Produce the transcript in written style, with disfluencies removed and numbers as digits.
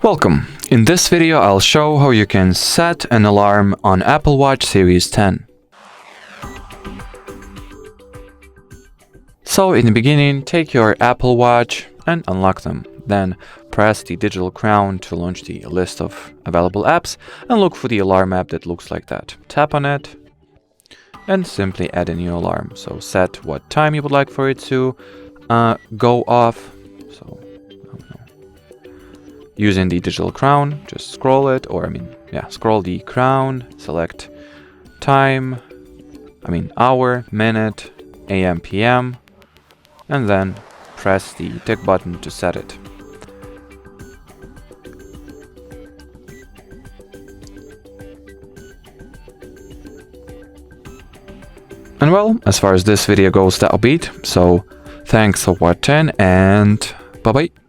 Welcome! In this video I'll show how you can set an alarm on Apple Watch Series 10. So in the beginning, take your Apple Watch and unlock them. Then press the digital crown to launch the list of available apps and look for the alarm app that looks like that. Tap on it and simply add a new alarm. So set what time you would like for it to go off. So using the digital crown, just scroll it, scroll the crown, select time, hour, minute, AM, PM, and then press the tick button to set it. And well, as far as this video goes, that'll be it. So thanks for watching and bye bye.